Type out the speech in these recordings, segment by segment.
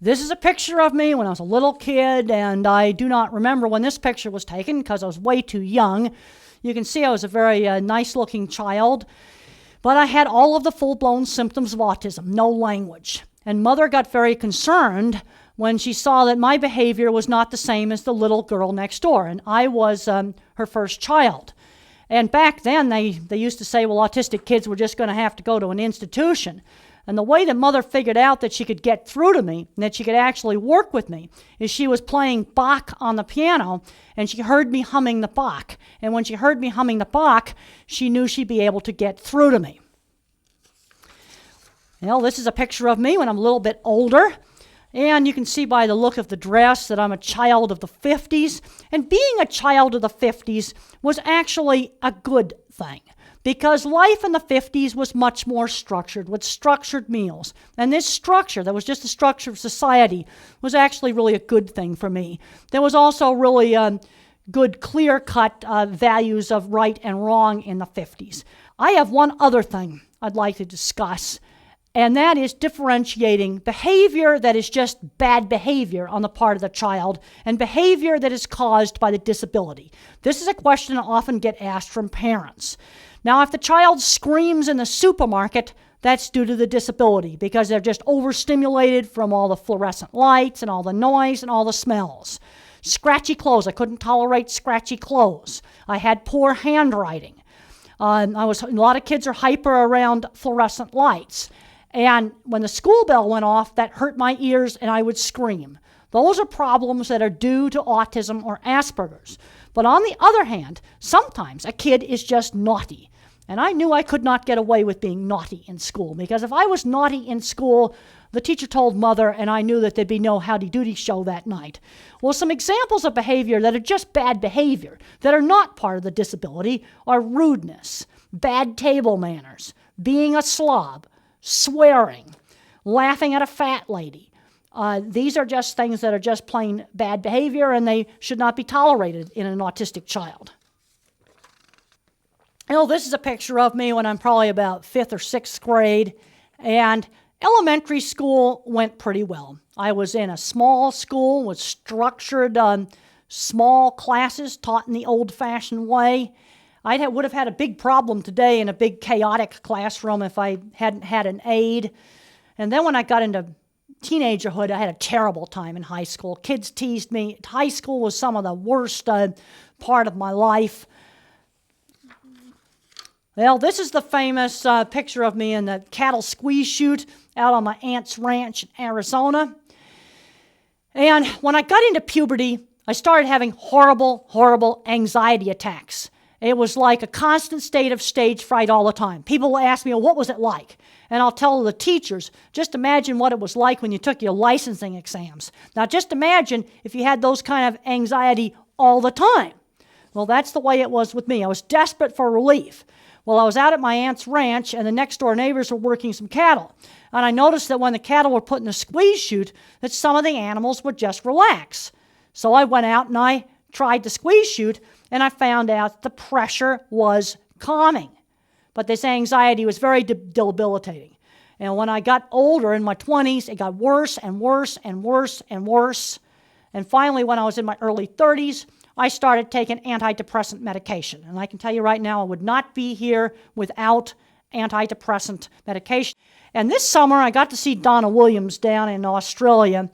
This is a picture of me when I was a little kid, and I do not remember when this picture was taken because I was way too young. You can see I was a very nice-looking child, but I had all of the full-blown symptoms of autism, no language. And Mother got very concerned when she saw that my behavior was not the same as the little girl next door, and I was her first child. And back then, they used to say, well, autistic kids were just going to have to go to an institution. And the way that Mother figured out that she could get through to me, and that she could actually work with me, is she was playing Bach on the piano, and she heard me humming the Bach. And when she heard me humming the Bach, she knew she'd be able to get through to me. Well, this is a picture of me when I'm a little bit older. And you can see by the look of the dress that I'm a child of the 50s. And being a child of the 50s was actually a good thing, because life in the 50s was much more structured, with structured meals. And this structure, that was just the structure of society, was actually really a good thing for me. There was also really good, clear-cut values of right and wrong in the 50s. I have one other thing I'd like to discuss, and that is differentiating behavior that is just bad behavior on the part of the child and behavior that is caused by the disability. This is a question I often get asked from parents. Now, if the child screams in the supermarket, that's due to the disability because they're just overstimulated from all the fluorescent lights and all the noise and all the smells. Scratchy clothes. I couldn't tolerate scratchy clothes. I had poor handwriting. A lot of kids are hyper around fluorescent lights. And when the school bell went off, that hurt my ears and I would scream. Those are problems that are due to autism or Asperger's. But on the other hand, sometimes a kid is just naughty. And I knew I could not get away with being naughty in school, because if I was naughty in school, the teacher told Mother, and I knew that there'd be no Howdy Doody show that night. Well, some examples of behavior that are just bad behavior, that are not part of the disability, are rudeness, bad table manners, being a slob, swearing, laughing at a fat lady. These are just things that are just plain bad behavior, and they should not be tolerated in an autistic child. This is a picture of me when I'm probably about 5th or 6th grade, and elementary school went pretty well. I was in a small school with structured small classes taught in the old-fashioned way. I would have had a big problem today in a big chaotic classroom if I hadn't had an aide. And then when I got into teenagerhood, I had a terrible time in high school. Kids teased me. High school was some of the worst part of my life. Well, this is the famous picture of me in the cattle squeeze chute out on my aunt's ranch in Arizona. And when I got into puberty, I started having horrible, horrible anxiety attacks. It was like a constant state of stage fright all the time. People will ask me, well, what was it like? And I'll tell the teachers, just imagine what it was like when you took your licensing exams. Now, just imagine if you had those kind of anxiety all the time. Well, that's the way it was with me. I was desperate for relief. Well, I was out at my aunt's ranch, and the next door neighbors were working some cattle. And I noticed that when the cattle were put in a squeeze chute, that some of the animals would just relax. So I went out and I tried the squeeze chute, and I found out the pressure was calming. But this anxiety was very debilitating. And when I got older, in my 20s, it got worse and worse and worse and worse. And finally, when I was in my early 30s, I started taking antidepressant medication. And I can tell you right now, I would not be here without antidepressant medication. And this summer, I got to see Donna Williams down in Australia.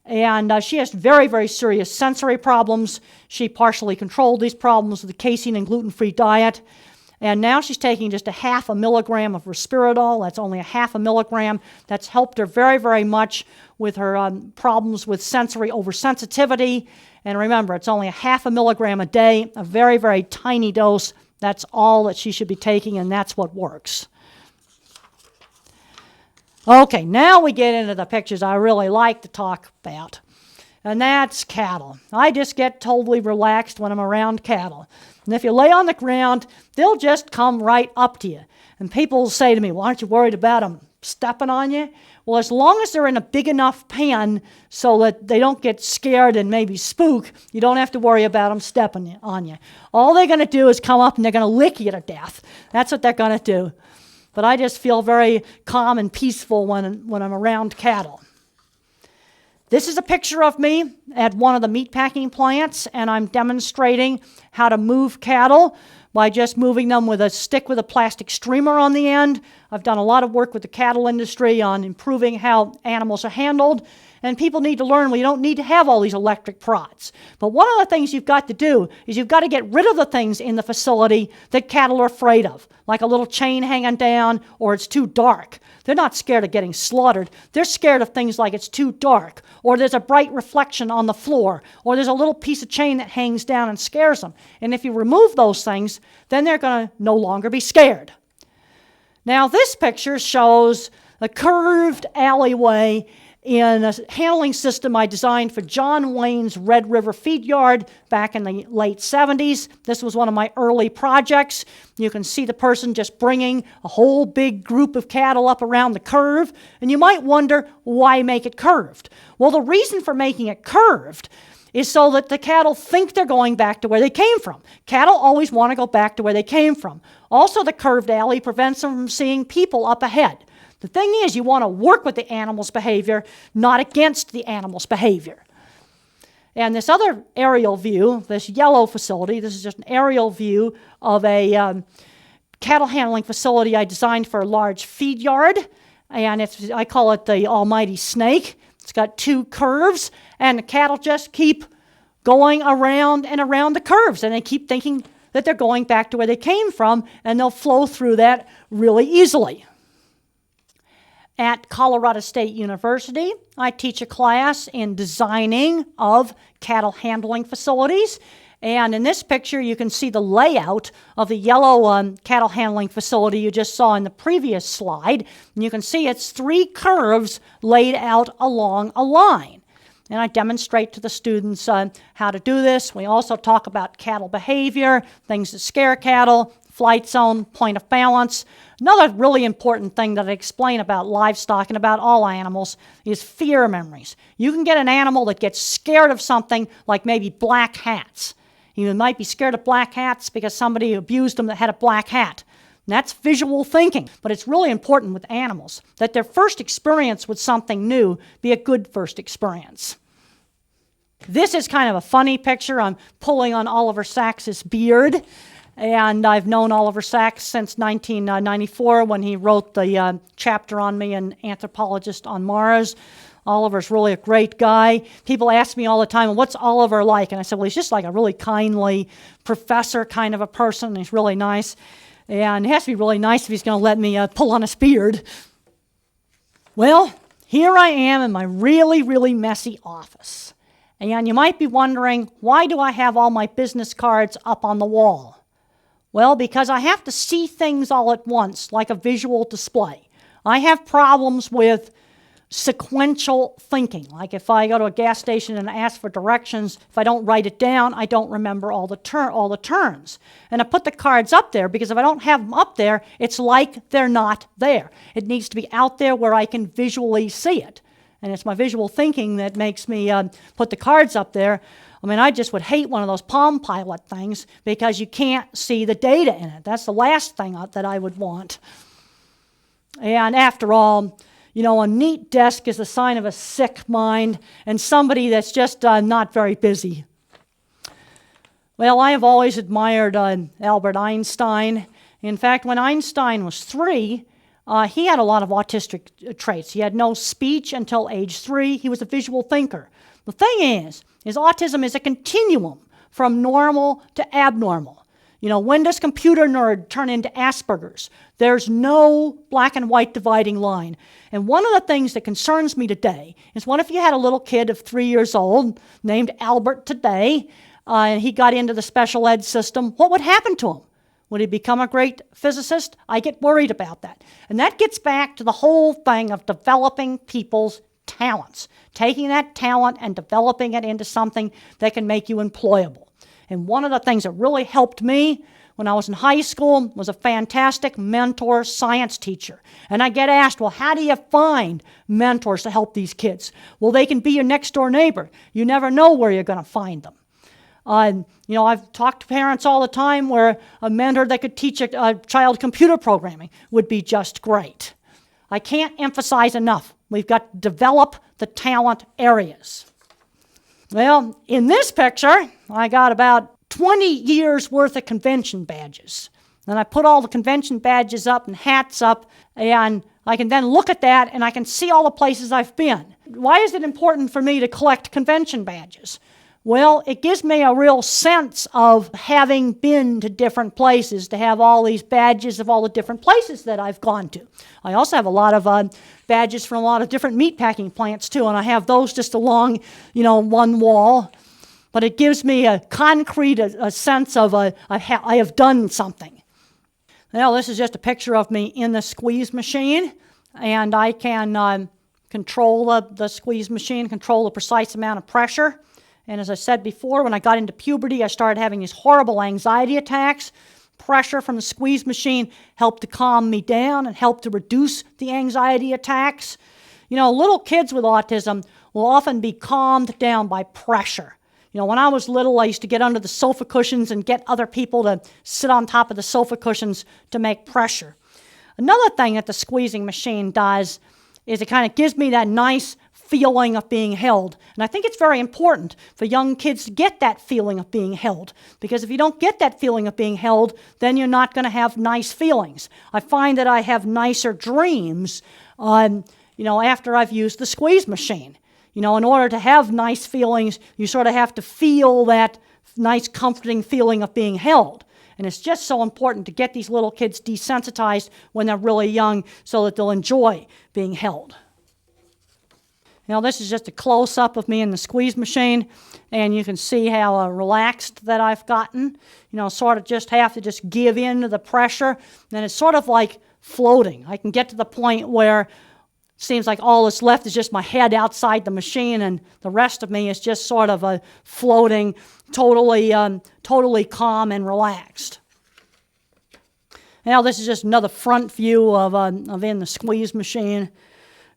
And she has very, very serious sensory problems. She partially controlled these problems with a casein and gluten-free diet. And now she's taking just 0.5 milligram of risperidol. That's only 0.5 milligram. That's helped her very, very much with her problems with sensory oversensitivity. And remember, it's only 0.5 milligram a day, a very, very tiny dose. That's all that she should be taking, and that's what works. Okay, now we get into the pictures I really like to talk about, and that's cattle. I just get totally relaxed when I'm around cattle. And if you lay on the ground, they'll just come right up to you. And people will say to me, well, aren't you worried about them stepping on you? Well, as long as they're in a big enough pen so that they don't get scared and maybe spook, you don't have to worry about them stepping on you. All they're going to do is come up and they're going to lick you to death. That's what they're going to do. But I just feel very calm and peaceful when I'm around cattle. This is a picture of me at one of the meatpacking plants, and I'm demonstrating how to move cattle by just moving them with a stick with a plastic streamer on the end. I've done a lot of work with the cattle industry on improving how animals are handled, and people need to learn, well, you don't need to have all these electric prods. But one of the things you've got to do is you've got to get rid of the things in the facility that cattle are afraid of, like a little chain hanging down or it's too dark. They're not scared of getting slaughtered. They're scared of things like it's too dark, or there's a bright reflection on the floor, or there's a little piece of chain that hangs down and scares them. And if you remove those things, then they're going to no longer be scared. Now, this picture shows a curved alleyway in a handling system I designed for John Wayne's Red River Feed Yard back in the late 70s. This was one of my early projects. You can see the person just bringing a whole big group of cattle up around the curve, and you might wonder, why make it curved? Well, the reason for making it curved is so that the cattle think they're going back to where they came from. Cattle always want to go back to where they came from. Also, the curved alley prevents them from seeing people up ahead. The thing is, you want to work with the animal's behavior, not against the animal's behavior. And this other aerial view, this yellow facility, this is just an aerial view of a cattle handling facility I designed for a large feed yard. And I call it the almighty snake. It's got two curves, and the cattle just keep going around and around the curves, and they keep thinking that they're going back to where they came from, and they'll flow through that really easily. At Colorado State University, I teach a class in designing of cattle handling facilities. And in this picture, you can see the layout of the yellow cattle handling facility you just saw in the previous slide. And you can see it's three curves laid out along a line. And I demonstrate to the students how to do this. We also talk about cattle behavior, things that scare cattle, flight zone, point of balance. Another really important thing that I explain about livestock and about all animals is fear memories. You can get an animal that gets scared of something like maybe black hats. You might be scared of black hats because somebody abused them that had a black hat. And that's visual thinking. But it's really important with animals that their first experience with something new be a good first experience. This is kind of a funny picture. I'm pulling on Oliver Sacks' beard. And I've known Oliver Sacks since 1994 when he wrote the chapter on me in Anthropologist on Mars. Oliver's really a great guy. People ask me all the time, what's Oliver like? And I said, well, he's just like a really kindly professor kind of a person. He's really nice. And he has to be really nice if he's going to let me pull on his beard. Well, here I am in my really, really messy office. And you might be wondering, why do I have all my business cards up on the wall? Well, because I have to see things all at once, like a visual display. I have problems with sequential thinking. Like if I go to a gas station and ask for directions, if I don't write it down, I don't remember all the turns. And I put the cards up there because if I don't have them up there, it's like they're not there. It needs to be out there where I can visually see it. And it's my visual thinking that makes me put the cards up there. I mean, I just would hate one of those Palm Pilot things because you can't see the data in it. That's the last thing that I would want. And after all, you know, a neat desk is a sign of a sick mind and somebody that's just not very busy. Well, I have always admired Albert Einstein. In fact, when Einstein was 3, he had a lot of autistic traits. He had no speech until age 3. He was a visual thinker. The thing is autism is a continuum from normal to abnormal. You know, when does computer nerd turn into Asperger's? There's no black and white dividing line. And one of the things that concerns me today is what if you had a little kid of 3 years old named Albert today, and he got into the special ed system, what would happen to him? Would he become a great physicist? I get worried about that. And that gets back to the whole thing of developing people's talents, taking that talent and developing it into something that can make you employable. And one of the things that really helped me when I was in high school was a fantastic mentor science teacher. And I get asked, well, how do you find mentors to help these kids? Well, they can be your next door neighbor. You never know where you're going to find them. You know, I've talked to parents all the time where a mentor that could teach a child computer programming would be just great. I can't emphasize enough We've got to develop the talent areas. Well, in this picture, I got about 20 years worth of convention badges. And I put all the convention badges up and hats up, and I can then look at that and I can see all the places I've been. Why is it important for me to collect convention badges? Well, it gives me a real sense of having been to different places, to have all these badges of all the different places that I've gone to. I also have a lot of badges from a lot of different meatpacking plants too, and I have those just along, one wall. But it gives me a concrete a sense of I have done something. Now, this is just a picture of me in the squeeze machine, and I can control the squeeze machine, control the precise amount of pressure. And as I said before, when I got into puberty, I started having these horrible anxiety attacks. Pressure from the squeeze machine helped to calm me down and helped to reduce the anxiety attacks. Little kids with autism will often be calmed down by pressure. When I was little, I used to get under the sofa cushions and get other people to sit on top of the sofa cushions to make pressure. Another thing that the squeezing machine does is it kind of gives me that nice feeling of being held. And I think it's very important for young kids to get that feeling of being held, because if you don't get that feeling of being held, then you're not going to have nice feelings. I find that I have nicer dreams, after I've used the squeeze machine. In order to have nice feelings, you sort of have to feel that nice, comforting feeling of being held. And it's just so important to get these little kids desensitized when they're really young so that they'll enjoy being held. This is just a close-up of me in the squeeze machine, and you can see how relaxed that I've gotten. Sort of just have to just give in to the pressure. Then it's sort of like floating. I can get to the point where it seems like all that's left is just my head outside the machine, and the rest of me is just sort of floating, totally calm and relaxed. This is just another front view of in the squeeze machine.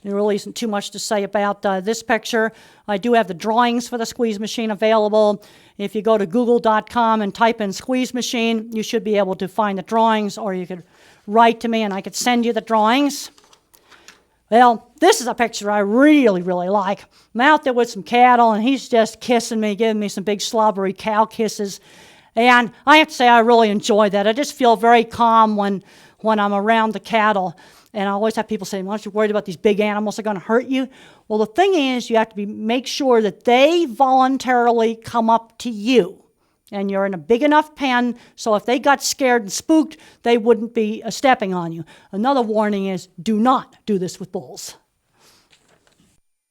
There really isn't too much to say about this picture. I do have the drawings for the squeeze machine available. If you go to google.com and type in squeeze machine, you should be able to find the drawings, or you could write to me and I could send you the drawings. Well, this is a picture I really, really like. I'm out there with some cattle, and he's just kissing me, giving me some big slobbery cow kisses. And I have to say I really enjoy that. I just feel very calm when I'm around the cattle. And I always have people saying, "Why aren't you worried about these big animals? They're going to hurt you." Well, the thing is, you have to make sure that they voluntarily come up to you. And you're in a big enough pen, so if they got scared and spooked, they wouldn't be stepping on you. Another warning is, do not do this with bulls.